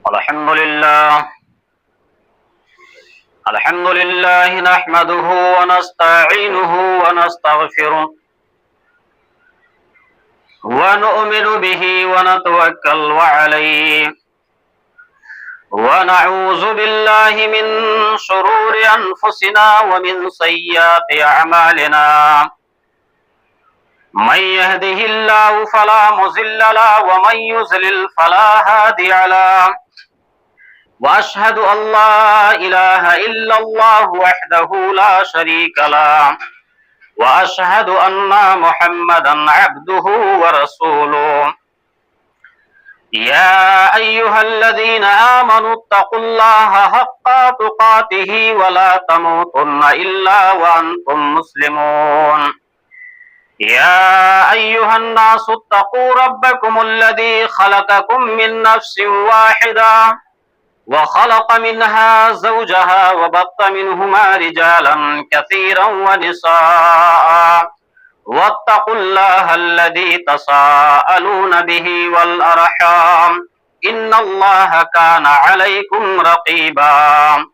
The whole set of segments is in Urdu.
الحمد لله نحمده ونستعينه ونستغفره ونؤمن به ونتوكل عليه ونعوذ بالله من شرور أنفسنا ومن سيئات أعمالنا من يهده الله فلا مضل له ومن يضلل فلا هادي له وأشهد أن لا إله إلا الله وحده لا شريك له وأشهد أن محمدا عبده ورسوله يا أيها الذين آمنوا اتقوا الله حق تقاته ولا تموتن إلا وأنتم مسلمون يا أيها الناس اتقوا ربكم الذي خلقكم من نفس واحدة وخلق منها زوجها وبط منهما رجالا كثيرا ونساء واتقوا الله الذي تساءلون به والأرحام إن الله كان عليكم رقيبا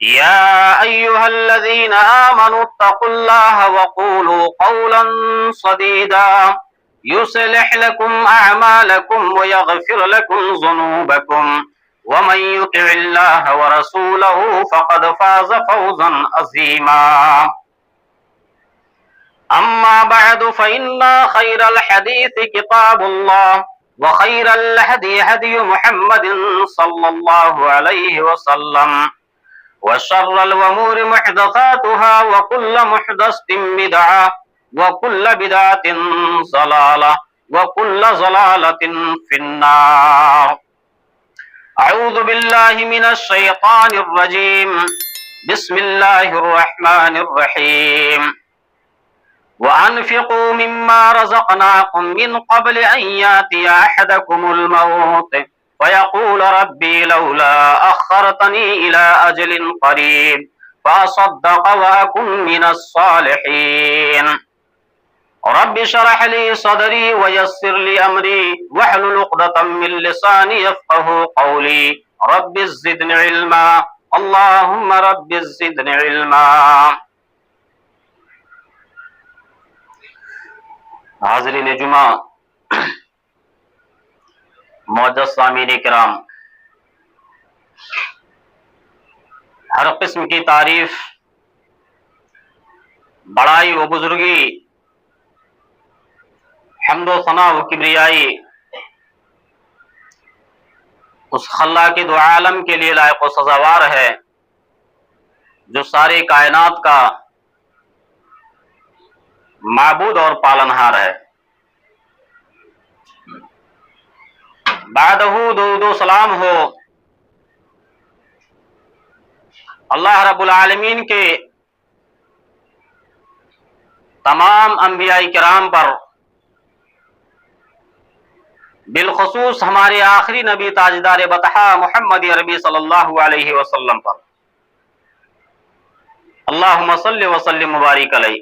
يا أيها الذين آمنوا اتقوا الله وقولوا قولا سديدا يصلح لكم أعمالكم ويغفر لكم ذنوبكم ومن يطع الله ورسوله فقد فاز فوزا عظيما أما بعد فإن خير الحديث كتاب الله وخير الهدي هدي محمد صلى الله عليه وسلم وشر الأمور محدثاتها وكل محدثة بدعة وكل بدعة ضلالة وكل ضلالة في النار أعوذ بالله من الشيطان الرجيم بسم الله الرحمن الرحيم وأنفقوا مما رزقناكم من قبل أن يأتي أحدكم الموت فيقول ربي لولا أخرتني إلى أجل قريب فأصدق وأكن من الصالحين رب اشرح لي صدري ويسر لي أمري واحلل عقدة من لساني يفقهوا قولي رب زدني علما اللهم رب زدني علما حاضرین جمعہ، معزز سامعین کرام، ہر قسم کی تعریف، بڑائی و بزرگی، حمد و ثنا و کبریائی اس خلاق دو عالم کے لیے لائق و سزاوار ہے جو سارے کائنات کا معبود اور پالنہار ہے۔ بعدہ درود و سلام ہو اللہ رب العالمین کے تمام انبیاء کرام پر، بالخصوص ہمارے آخری نبی تاجدار بطحا محمد عربی صلی اللہ علیہ وسلم پر، اللہم صلی وسلم مبارک علیہ،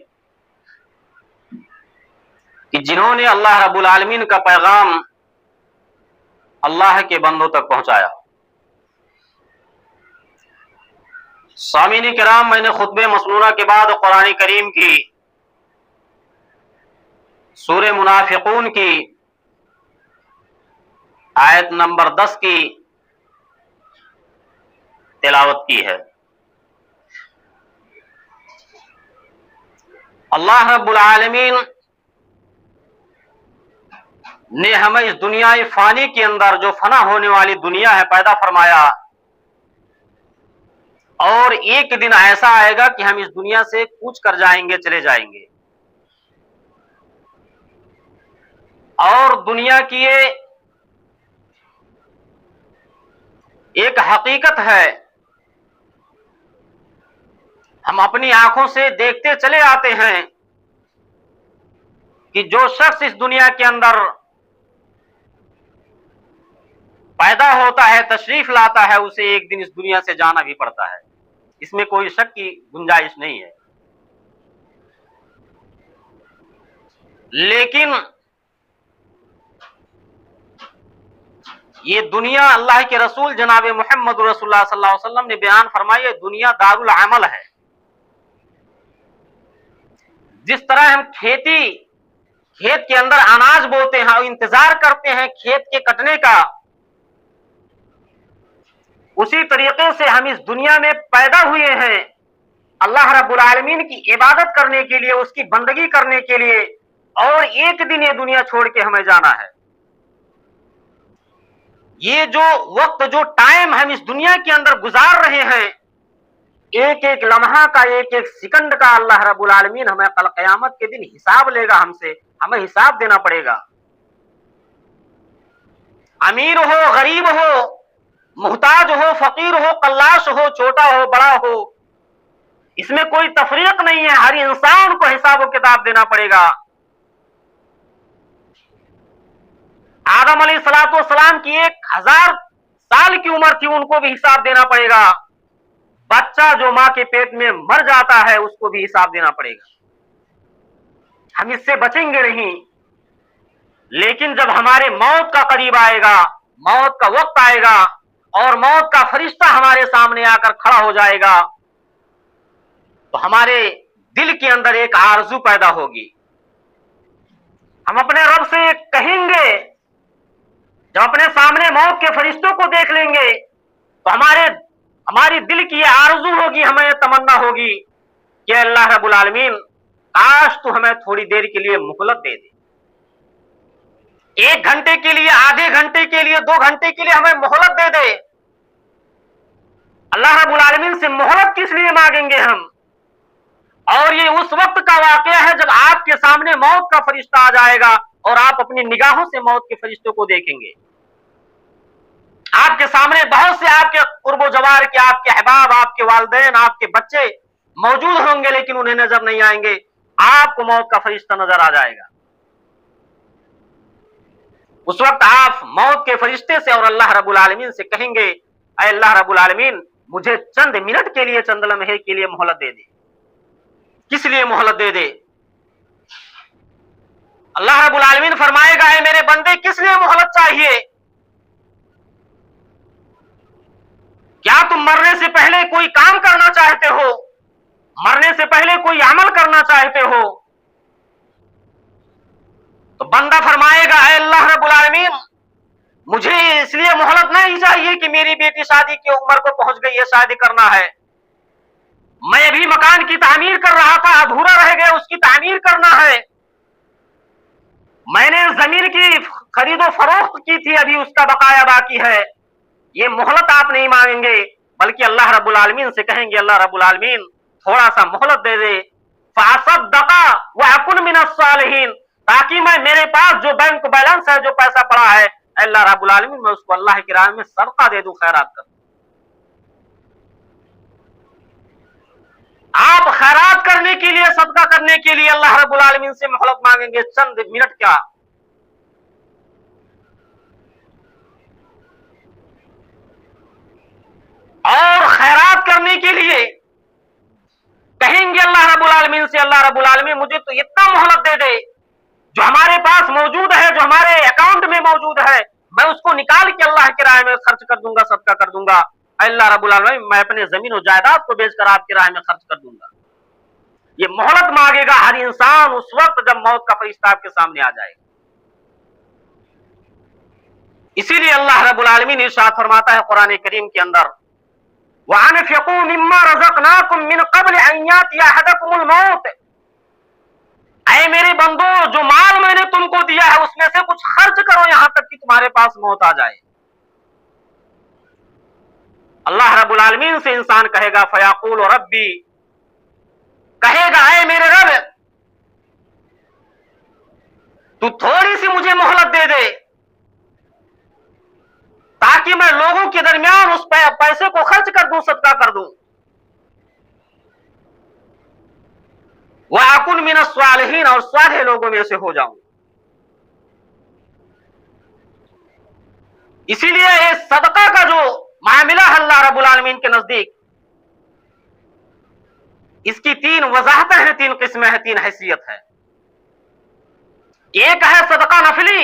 کہ جنہوں نے اللہ رب العالمین کا پیغام اللہ کے بندوں تک پہنچایا۔ سامعین کرام، میں نے خطبہ مسنونہ کے بعد قرآن کریم کی سورہ منافقون کی آیت نمبر 10 کی تلاوت کی ہے۔ اللہ رب العالمین نے ہمیں اس دنیا فانی کے اندر، جو فنا ہونے والی دنیا ہے، پیدا فرمایا، اور ایک دن ایسا آئے گا کہ ہم اس دنیا سے کوچ کر جائیں گے، چلے جائیں گے، اور دنیا کی یہ ایک حقیقت ہے، ہم اپنی آنکھوں سے دیکھتے چلے آتے ہیں کہ جو شخص اس دنیا کے اندر پیدا ہوتا ہے، تشریف لاتا ہے، اسے ایک دن اس دنیا سے جانا بھی پڑتا ہے، اس میں کوئی شک کی گنجائش نہیں ہے۔ لیکن یہ دنیا اللہ کے رسول جناب محمد رسول اللہ صلی اللہ علیہ وسلم نے بیان فرمائی ہے، دنیا دار العمل ہے۔ جس طرح ہم کھیت کے اندر اناج بوتے ہیں اور انتظار کرتے ہیں کھیت کے کٹنے کا، اسی طریقے سے ہم اس دنیا میں پیدا ہوئے ہیں اللہ رب العالمین کی عبادت کرنے کے لیے، اس کی بندگی کرنے کے لیے، اور ایک دن یہ دنیا چھوڑ کے ہمیں جانا ہے۔ یہ جو وقت، جو ٹائم ہم اس دنیا کے اندر گزار رہے ہیں، ایک ایک لمحہ کا، ایک ایک سیکنڈ کا اللہ رب العالمین ہمیں کل قیامت کے دن حساب لے گا، ہمیں حساب دینا پڑے گا۔ امیر ہو، غریب ہو، محتاج ہو، فقیر ہو، قلاش ہو، چھوٹا ہو، بڑا ہو، اس میں کوئی تفریق نہیں ہے، ہر انسان کو حساب و کتاب دینا پڑے گا۔ آدم علیہ الصلوۃ والسلام کی 1000 سال کی عمر تھی، ان کو بھی حساب دینا پڑے گا۔ بچہ جو ماں کے پیٹ میں مر جاتا ہے اس کو بھی حساب دینا پڑے گا۔ ہم اس سے بچیں گے نہیں، لیکن جب ہمارے موت کا قریب آئے گا، موت کا وقت آئے گا اور موت کا فرشتہ ہمارے سامنے آ کر کھڑا ہو جائے گا، تو ہمارے دل کے اندر ایک آرزو پیدا ہوگی۔ ہم اپنے رب سے کہیں گے، جب اپنے سامنے موت کے فرشتوں کو دیکھ لیں گے تو ہماری دل کی یہ آرزو ہوگی، ہمیں یہ تمنا ہوگی کہ اللہ رب العالمین کاش تو ہمیں تھوڑی دیر کے لیے مہلت دے دے، 1 گھنٹے کے لیے، آدھے گھنٹے کے لیے، 2 گھنٹے کے لیے ہمیں مہلت دے دے۔ اللہ رب العالمین سے مہلت کس لیے مانگیں گے ہم؟ اور یہ اس وقت کا واقعہ ہے جب آپ کے سامنے موت کا فرشتہ آ جائے گا اور آپ اپنی نگاہوں سے موت کے فرشتوں کو دیکھیں گے۔ آپ کے سامنے بہت سے آپ کے قرب و جوار کے، آپ کے احباب، آپ کے والدین، آپ کے بچے موجود ہوں گے، لیکن انہیں نظر نہیں آئیں گے، آپ کو موت کا فرشتہ نظر آ جائے گا۔ اس وقت آپ موت کے فرشتے سے اور اللہ رب العالمین سے کہیں گے، اے اللہ رب العالمین مجھے چند منٹ کے لیے، چند لمحے کے لیے مہلت دے دے۔ کس لیے مہلت دے دے؟ اللہ رب العالمین فرمائے گا، اے میرے بندے کس لیے مہلت چاہیے؟ کیا تم مرنے سے پہلے کوئی کام کرنا چاہتے ہو؟ مرنے سے پہلے کوئی عمل کرنا چاہتے ہو؟ تو بندہ فرمائے گا، اے اللہ رب العالمین مجھے اس لیے مہلت نہیں چاہیے کہ میری بیٹی شادی کی عمر کو پہنچ گئی ہے، شادی کرنا ہے، میں ابھی مکان کی تعمیر کر رہا تھا، ادھورا رہ گیا، اس کی تعمیر کرنا ہے، میں نے زمین کی خرید و فروخت کی تھی، ابھی اس کا بقایا باقی ہے۔ یہ مہلت آپ نہیں مانگیں گے، بلکہ اللہ رب العالمین سے کہیں گے، اللہ رب العالمین تھوڑا سا مہلت دے دے، فَأَصَدَّقَ وَأَكُنْ مِنَ الصَّالِحِينَ، تاکہ میرے پاس جو بینک بیلنس ہے، جو پیسہ پڑا ہے، اللہ رب العالمین میں اس کو اللہ کی راہ میں صدقہ دے دوں، خیرات کر دوں۔ آپ خیرات کرنے کے لیے، صدقہ کرنے کے لیے اللہ رب العالمین سے مہلت مانگیں گے چند منٹ کیا، اور خیرات کرنے کے لیے کہیں گے اللہ رب العالمین سے، اللہ رب العالمین مجھے تو اتنا مہلت دے دے، جو ہمارے پاس موجود ہے، جو ہمارے اکاؤنٹ میں موجود ہے، میں اس کو نکال کے اللہ کی راہ میں خرچ کر دوں گا، صدقہ کر دوں گا، اللہ رب العالمین میں اپنے زمین و جائیداد کو بیچ کر آپ کی راہ میں خرچ کر دوں گا۔ یہ مہلت مانگے گا ہر انسان اس وقت جب موت کا فرشتہ آپ کے سامنے آ جائے گا۔ اسی لیے اللہ رب العالمین ارشاد فرماتا ہے قرآن کریم کے اندر، وَأَنفِقُوا مِمَّا رَزَقْنَاكُم مِّن قَبْلِ أَن يَأْتِيَ أَحَدَكُمُ الْمَوْتُ، اے میرے بندو جو مال میں نے تم کو دیا ہے اس میں سے کچھ خرچ کرو یہاں تک کہ تمہارے پاس موت آ جائے۔ اللہ رب العالمین سے انسان کہے گا، فَيَقُولُ رَبِّي، کہے گا اے میرے رب تو تھوڑی سی مجھے مہلت دے دے تاکہ میں لوگوں کے درمیان اس پیسے کو خرچ کر دوں، صدقہ کر دوں، وَأَكُنْ مِنَ الصَّالِحِينَ، اور صالح لوگوں میں سے ہو جاؤں۔ اسی لیے اس صدقہ کا جو معاملہ ہے اللہ رب العالمین کے نزدیک، اس کی 3 وضاحتیں ہیں، 3 قسمیں ہیں، 3 حیثیت ہے۔ ایک ہے صدقہ نفلی،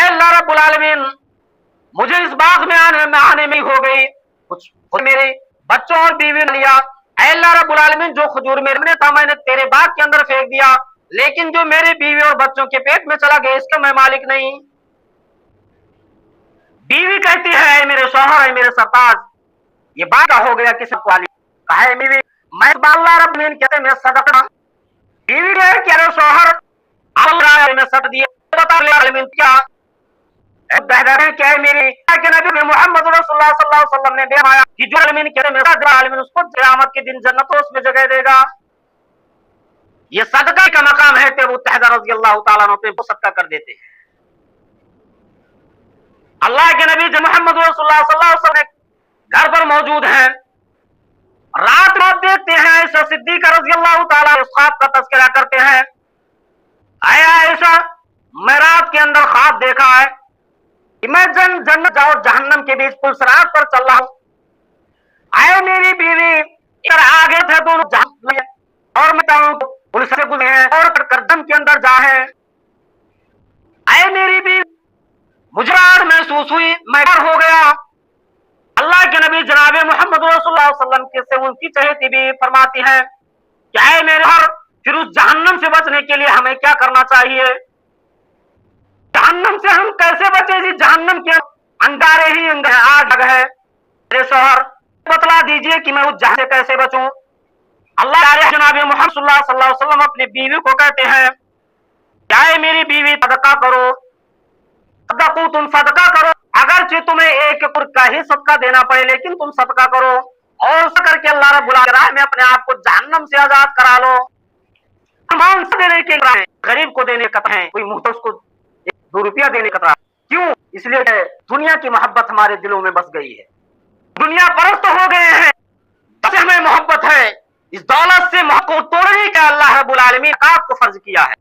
اے اللہ رب العالمین مجھے اس باغ میں آنے میں ہو گئی، کچھ میرے بچوں اور بیوی نے لیا، اے اللہ رب العالمین جو کھجور میرے نے تھا میں نے تیرے باغ کے اندر پھینک دیا، لیکن جو میرے بیوی اور بچوں کے پیٹ میں چلا گیا اس کا میں مالک نہیں۔ بیوی کہتی ہے اے میرے شوہر، اے میرے سرتاج، یہ باغ کا ہو گیا کس والی؟ کہا ہے بیوی میں اللہ رب العالمین کہتے میں صدقہ۔ بیوی نے کہ ارے شوہر اللہ نے صدقہ دیا، بتا العالمین کیا کہ میری کہ نبی محمد رسول اللہ صلی اللہ علیہ وسلم نے فرمایا کہ جو عالمین کہتے میں صدقہ عالمین اس کو قیامت کے دن جنت اس میں جگہ دے گا۔ یہ صدقہ کا مقام ہے کہ ابو طلحہ رضی اللہ تعالیٰ عنہ پہ وہ صدقہ کر دیتے ہیں۔ اللہ کے نبی محمد رسول اللہ صلی اللہ علیہ وسلم گھر پر موجود ہیں، رات دیکھتے ہیں عائشہ صدیقہ رضی اللہ تعالیٰ اس خواب کا تذکرہ کرتے ہیں، اے عائشہ میں رات کے اندر خواب دیکھا ہے کہ میں جنت اور جہنم کے بیچ پل صراط پر چل رہا ہوں، اے میری بیوی ادھر آگے تھے دونوں جہنم اور میں چاہوں پل سے گزرے ہیں اور گردن کے اندر جا ہے، اے میری بیوی مجھے محسوس ہوئی میں ڈر ہو گیا۔ اللہ کے نبی جناب محمد رسول اللہ صلی اللہ علیہ وسلم سے ان کی چہیتی بھی فرماتی ہے کہ اے میرے گھر پھر اس جہنم سے بچنے کے لیے ہمیں کیا کرنا چاہیے؟ جہنم سے ہم کیسے بچے جی؟ جہنم کے انگارے ہی آگ ہے، میرے شوہر بتلا دیجئے کہ میں اس جہنم سے کیسے بچوں؟ اللہ جناب محمد صلی اللہ علیہ وسلم اپنی بیوی کو کہتے ہیں کہ اے میری بیوی صدقہ کرو، صدقو تم صدقہ کرو، اگرچہ تمہیں ایک پر کا ہی صدقہ دینا پڑے لیکن تم صدقہ کرو اور اس کر کے اللہ رب العالمین میں اپنے آپ کو جہنم سے آزاد کرا لو۔ امان سے دینے کے لیے غریب کو دینے کا ہے، کوئی محتاج کو 2 روپیہ دینے کا، کیوں؟ اس لیے کہ دنیا کی محبت ہمارے دلوں میں بس گئی ہے، دنیا پرست ہو گئے ہیں، بس ہمیں محبت ہے، اس دولت سے محبت کو توڑنے کا اللہ رب العالمین آپ کو فرض کیا ہے،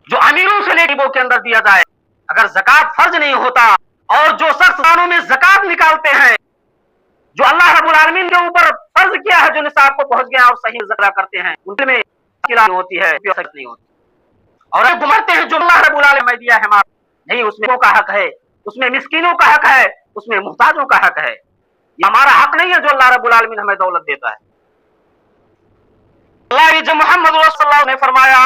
جو امیروں سے لے غریبوں کے اندر دیا جائے۔ اگر زکات فرض نہیں ہوتا اور جو شخص دانوں میں زکات نکالتے ہیں جو اللہ رب العالمین کے اوپر فرض کیا ہے، جو نصاب کو پہنچ گیا اور صحیح زکات کرتے ہیں ان میں ہوتی ہے نہیں ہوتی، اور گمرتے ہیں جو اللہ رب العالمین نے دیا ہے ہمارا نہیں، اس میں کا حق ہے، اس میں مسکینوں کا حق ہے، اس میں محتاجوں کا حق ہے، یہ ہمارا حق نہیں ہے جو اللہ رب العالمین ہمیں دولت دیتا ہے۔ اللہ جو محمد رسول اللہ نے فرمایا،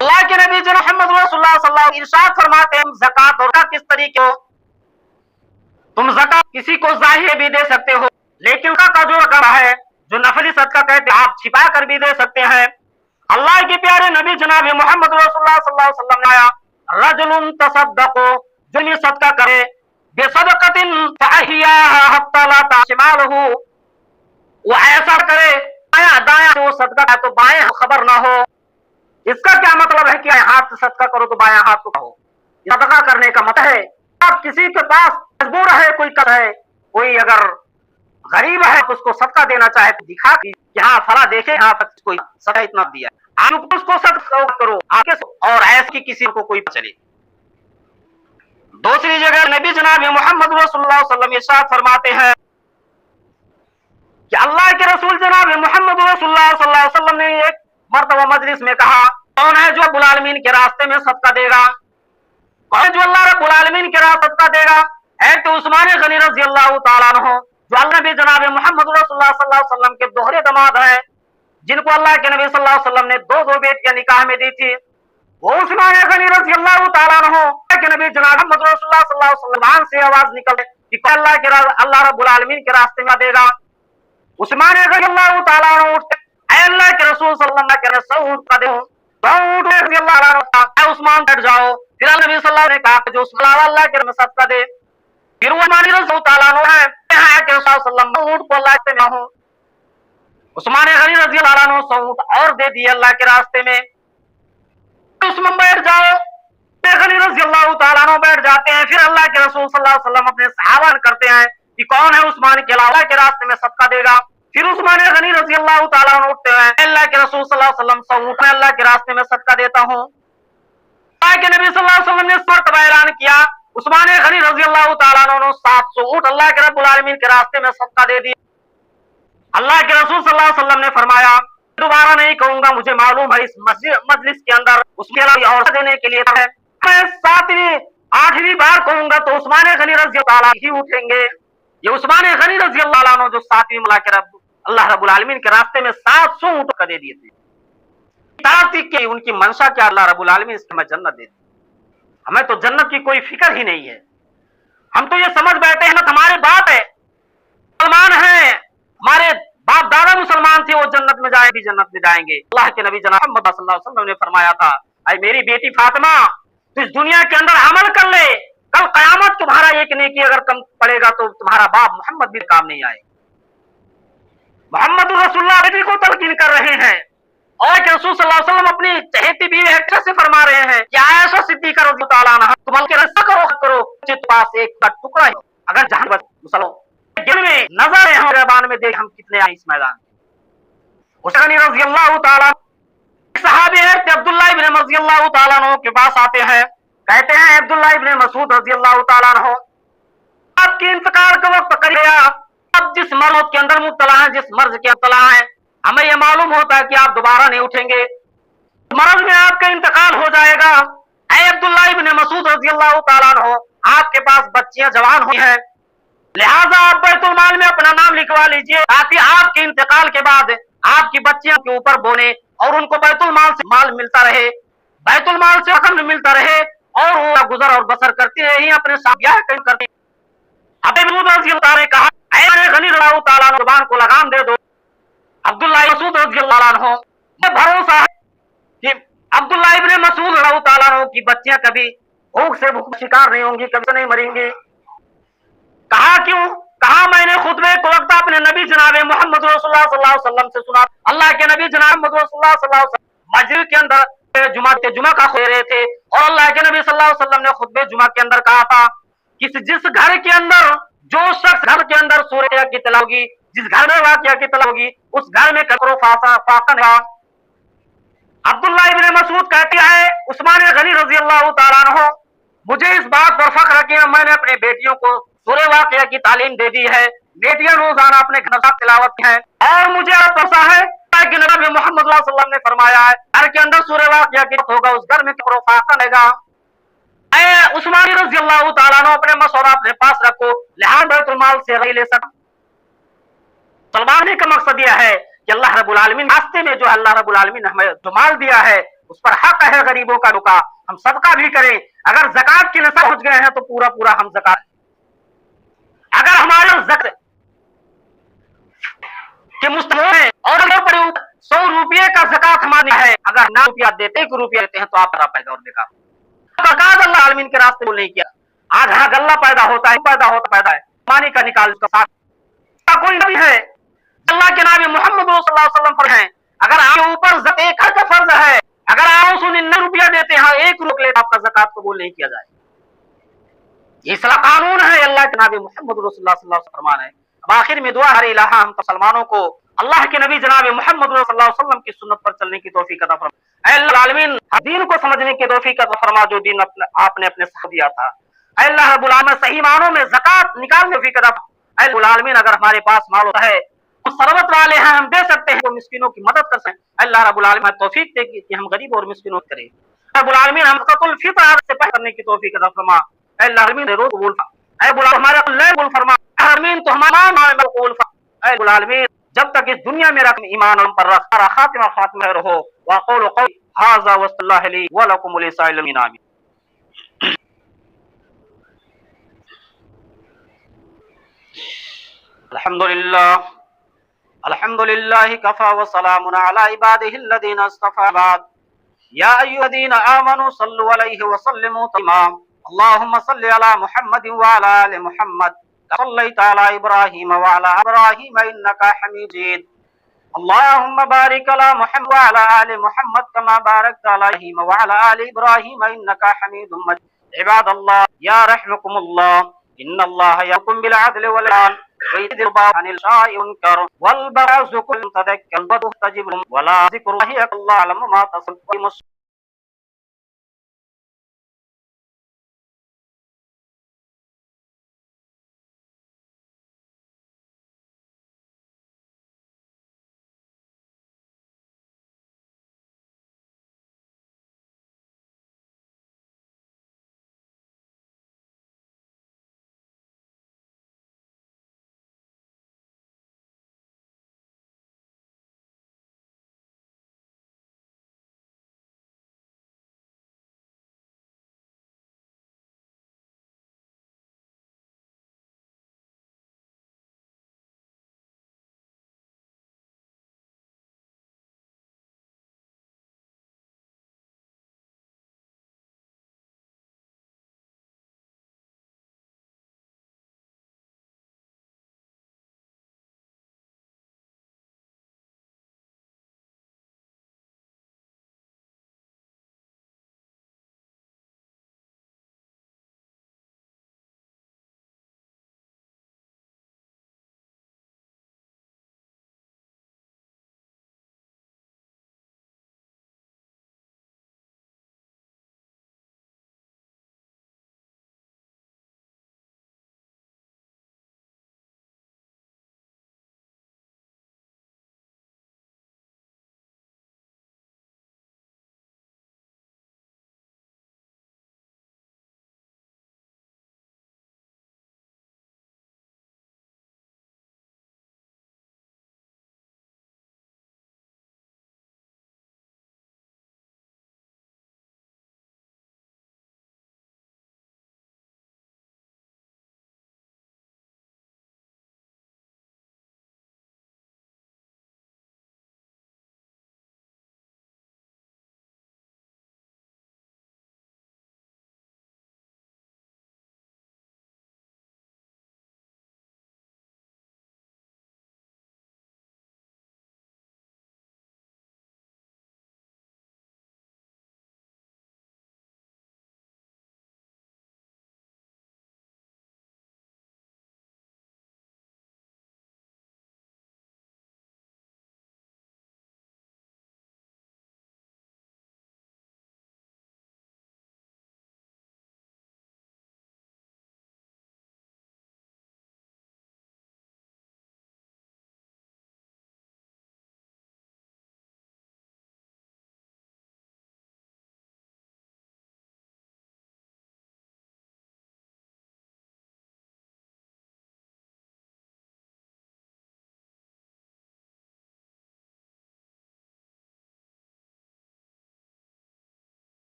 اللہ کے نبی جو محمد رسول اللہ صلی اللہ علیہ وسلم ارشاد فرماتے ہیں زکات اور کس طریقے ہو، تم زکات کسی کو ظاہر بھی دے سکتے ہو لیکن کا جو رقم ہے جو نفلی صدقہ کہتے ہیں آپ چھپا کر بھی دے سکتے ہیں۔ اللہ کے پیارے نبی جناب محمد رسول اللہ صلی اللہ علیہ وسلم نے آیا رجل تصدق، جو یہ صدقہ کرے بصدقۃ فاحیاها حتى لا تشماله، وہ ایسا کرے دایاں دایاں وہ صدقہ ہے تو بائیں خبر نہ ہو۔ اس کا کیا مطلب ہے کہ ہاتھ سے صدقہ کرو تو بایاں ہاتھ کو کہو، صدقہ کرنے کا مطلب ہے آپ کسی کے پاس مجبور ہے، کوئی کر ہے، کوئی اگر غریب ہے تو اس کو صدقہ دینا چاہے تو دکھا کہ یہاں فلاں دیکھے یہاں تک کوئی صدقہ اتنا دیا، آپ اس کو صدقہ کرو اور ایسی کسی کو کوئی چلے۔ دوسری جگہ نبی جناب محمد رسول اللہ صلی اللہ علیہ وسلم ارشاد فرماتے ہیں کہ اللہ کے رسول جناب محمد رسول اللہ صلی اللہ علیہ وسلم نے ایک مرتبہ مجلس میں کہا کون ہے جو رب العالمین کے راستے میں صدقہ دے گا؟ کون جو اللہ رب العالمین کے راستے صدقہ دے گا؟ ہے تو عثمان غنی رضی اللہ تعالیٰ عنہ جو اللہ نبی جناب محمد رسول اللہ صلی اللہ علیہ وسلم کے دوہرے داماد ہیں، جن کو اللہ کے نبی صلی اللہ علیہ وسلم نے 2 بیٹیاں نکاح میں دی تھی، وہ عثمان غنی رضی اللہ تعالیٰ عنہ کہ نبی جناب محمد رسول اللہ صلی اللہ علیہ وسلم سے آواز نکل کہ اللہ رب العالمین کے راستے میں دے گا۔ عثمان رضی اللہ تعالیٰ عنہ اٹھتے اے اللہ کے رسول صلی اللہ علیہ وسلم سے اونٹ کا دے رضی اللہ عنہ اے عثمان بیٹھ جاؤ۔ پھر نبی صلی اللہ علیہ وسلم نے کہا کہ جو اللہ کے رسول صدقہ دے، پھر وہ عثمان رضی اللہ تعالیٰ عنہ ہے کہ رسول صلی اللہ علیہ وسلم اونٹ کو اللہ سے میں ہوں، عثمان غنی رضی اللہ عنہ سے اونٹ اور دے دیے اللہ کے راستے میں۔ اس میں بیٹھ جاؤ، غنی رضی اللہ تعالیٰ عنہ بیٹھ جاتے ہیں، پھر اللہ کے رسول صلی اللہ علیہ وسلم اپنے صحابہ کرتے ہیں کہ کون ہے عثمان کے علاوہ کے راستے میں صدقہ دے گا؟ پھر عثمان غنی رضی اللہ تعالیٰ عنہ اٹھتے ہیں اللہ کے رسول صلی اللہ علیہ وسلم سے اللہ کے راستے میں صدقہ دیتا ہوں۔ اللہ کے نبی صلی اللہ علیہ وسلم نے اس مرتبہ اعلان کیا عثمان غنی رضی اللہ تعالیٰ عنہ 700 اونٹ اللہ کے رب العالمین کے راستے میں صدقہ دے دی۔ اللہ کے رسول صلی اللہ علیہ وسلم نے فرمایا دوبارہ نہیں کہوں گا، مجھے معلوم ہے اس مجلس کے اندر اس کے علاوہ اور دینے کے لیے ہے، میں 7ویں 8ویں بار کہوں گا تو عثمان غنی رضی اللہ عنہ ہی اٹھیں گے۔ یہ عثمان غنی رضی اللہ عنہ جو 7ویں ملا کے اللہ رب العالمین کے راستے میں 700 اونٹ کا دے دیے تھے، کہ ان کی منشا کیا اللہ رب العالمین اس میں جنت دے دی۔ ہمیں تو جنت کی کوئی فکر ہی نہیں ہے، ہم تو یہ سمجھ بیٹھے ہیں ہمارے باپ ہے مسلمان ہیں، ہمارے باپ دادا مسلمان تھے، وہ جنت میں جائیں گے، جنت میں جائیں گے۔ اللہ کے نبی جناب محمد صلی اللہ علیہ وسلم نے فرمایا تھا، اے میری بیٹی فاطمہ تو اس دنیا کے اندر عمل کر لے، کل قیامت تمہارا ایک نیکی اگر کم پڑے گا تو تمہارا باپ محمد بھی کام نہیں آئے۔ محمد رسول اللہ بیٹی کو تلقین کر رہے ہیں، اور کہ رسول صلی اللہ علیہ وسلم اپنی چہیتی بیوی عائشہ سے فرما رہے ہیں کہ عائشہ صدیقہ رضی اللہ تعالیٰ عنہا تم کے رشتہ کرو مجھے پاس ایک کا ٹکڑا ہے، اگر جہاں بس مسلمان دل میں نظر ہے ہمارے زبان میں دیکھ ہم کتنے آئے اس میدان میں۔ حسین رضی اللہ تعالیٰ صحابی ہے کہ عبداللہ ابن رضی اللہ تعالیٰ عنہ کے پاس آتے ہیں، کہتے ہیں عبداللہ ابن مسعود رضی اللہ تعالیٰ عنہ آپ کے انتقال کا وقت قریب گیا، اب جس مرض کے اندر مبتلا ہیں، جس مرض کے مبتلا ہیں، ہمیں یہ معلوم ہوتا ہے کہ آپ دوبارہ نہیں اٹھیں گے، مرض میں آپ کا انتقال ہو جائے گا۔ اے عبداللہ ابن مسعود رضی اللہ تعالیٰ عنہ آپ کے پاس بچیاں جوان ہوئی ہیں، لہٰذا آپ بیت المال میں اپنا نام لکھوا لیجئے تاکہ آپ کے انتقال کے بعد آپ کی بچیاں کے اوپر بونے اور ان کو بیت المال سے مال ملتا رہے، بیت المال سے رقم ملتا رہے اور وہ گزر اور بسر کرتی رہی اپنے ساتھ بیاہ کرتی۔ ابو مسعود رضی اللہ نے کہا اے غنی اللہ تعالیٰ عنہ زبان کو لگام دے دو۔ عبداللہ مسعود رضی اللہ عنہ میں بھروسہ ہے کہ عبداللہ ابن مسعود رضی اللہ تعالیٰ عنہ کی بچیاں کبھی بھوک سے شکار نہیں ہوں گی، کبھی نہیں مریں گی۔ کہا کیوں؟ کہا میں نے خطبے کو وقت اپنے نبی جناب محمد رسول اللہ صلی اللہ علیہ وسلم سے سنا، اللہ کے نبی جناب محمد رسول اللہ صلی اللہ علیہ وسلم مسجد کے اندر جمعہ کا خطبہ رہے تھے، اور اللہ کے نبی صلی اللہ علیہ وسلم نے خطبے جمعہ کے اندر کہا تھا کہ جس گھر کے اندر جو شخص گھر کے اندر سورہ کی تلاوت ہوگی، جس گھر میں واقعہ کی تلاوت ہوگی، اس گھر میں کفر و فاقہ نہیں۔ عبداللہ ابن مسعود کہتے ہیں عثمان غنی رضی اللہ تعالیٰ عنہ مجھے اس بات پر فخر ہے کہ میں نے اپنے بیٹیوں کو سورہ واقعہ کی تعلیم دے دی ہے، بیٹیاں روزانہ اپنے گھر میں تلاوت ہیں، اور مجھے اب پتا ہے کہ نبی محمد صلی اللہ علیہ وسلم نے فرمایا ہے گھر کے اندر سورہ واقعہ کی ہوگا اس گھر میں کفر و فاقہ رہے گا۔ اے عثمان رضی اللہ تعالیٰ عنہ اپنے مشورہ اپنے پاس رکھو، لہٰذا بیت المال سے نہیں لے سکتا۔ سلمانے کا مقصد یہ ہے کہ اللہ رب العالمین راستے میں جو اللہ رب العالمین ہمیں جو مال دیا ہے اس پر حق ہے غریبوں کا رکا، ہم صدقہ بھی کریں۔ اگر زکات کے نصاب پہنچ گئے ہیں تو پورا پورا ہم زکات، اگر ہمارے زکات کے مستحق ہیں اور اگر 100 روپیے کا زکات ہمارا ہے، اگر 9 روپیہ دیتے 1 روپیہ دیتے ہیں تو آپ پیدا اور بیکار زکات اللہ عالمین کے راستے میں نہیں کیا۔ آج ہاں غلہ پیدا ہوتا ہے پانی کا نکال اس کا ساتھ کوئی نہیں ہے۔ اللہ کے نبی محمد صلی اللہ علیہ وسلم فرماتے ہیں اگر آپ کے اوپر زکات کا فرض ہے، اگر آپ 199 روپیہ دیتے ہیں 1 روپیہ لے آپ کا زکات قبول نہیں کیا جائے، یہ اصلاح قانون ہے اللہ کے نبی محمد رسول اللہ صلی اللہ علیہ وسلم فرمان ہے۔ اب آخر میں دعا ہے الہ ہم مسلمانوں کو اللہ کے نبی جناب محمد صلی اللہ علیہ وسلم کی سنت پر چلنے کی توفیق عطا فرما۔ اے اللہ العالمین دین کو سمجھنے کی توفیق عطا فرما جو دین آپ نے اپنے ساتھ دیا تھا۔ اے اللہ رب العالمین صحیح معنوں میں زکات نکالنے کی توفیق عطا فرما۔ اے اللہ العالمین اگر ہمارے پاس مال ہوتا ہے ہم ثروت والے ہیں، ہم دے سکتے ہیں تو مسکینوں کی مدد کر سکتے ہیں۔ اللہ رب العالمین توفیق دے کہ ہم غریب اور مسکینوں کریں۔ رب العالمین ہم زکات الفطر سے پہلے کرنے کی توفیق عطا فرما۔ اے اللہ العالمین روز قبول فرما، اے بلا ہمارا اللہ قبول فرما، آمین تو ہمارا عمل قبول فرما۔ اے العالمین جب تک اس دنیا میں رکھ ایمان ہم پر رکھ خاتمہ رہو۔ واقول قولی ھذا واستغفر اللہ لی ولکم ولسائر المسلمین آمین۔ الحمد للہ کفا وسلام علی عبادہ الذین اصطفى بعد یا ایھا الذین آمنوا صلوا علیہ وسلموا تسلیما۔ اللهم صل على محمد وعلى آل محمد صليت على إبراهيم وعلى إبراهيم إنك حميد مجيد۔ اللهم بارك على محمد وعلى آل محمد كما باركت على إبراهيم وعلى آل إبراهيم إنك حميد مجيد۔ عباد الله يا رحمكم الله إن الله يأمر بالعدل والإحسان وينهى عن الفحشاء والمنكر والبغي يعظكم لعلكم تذكرون ولا ذكر الله أكبر والله يعلم ما تصنعون۔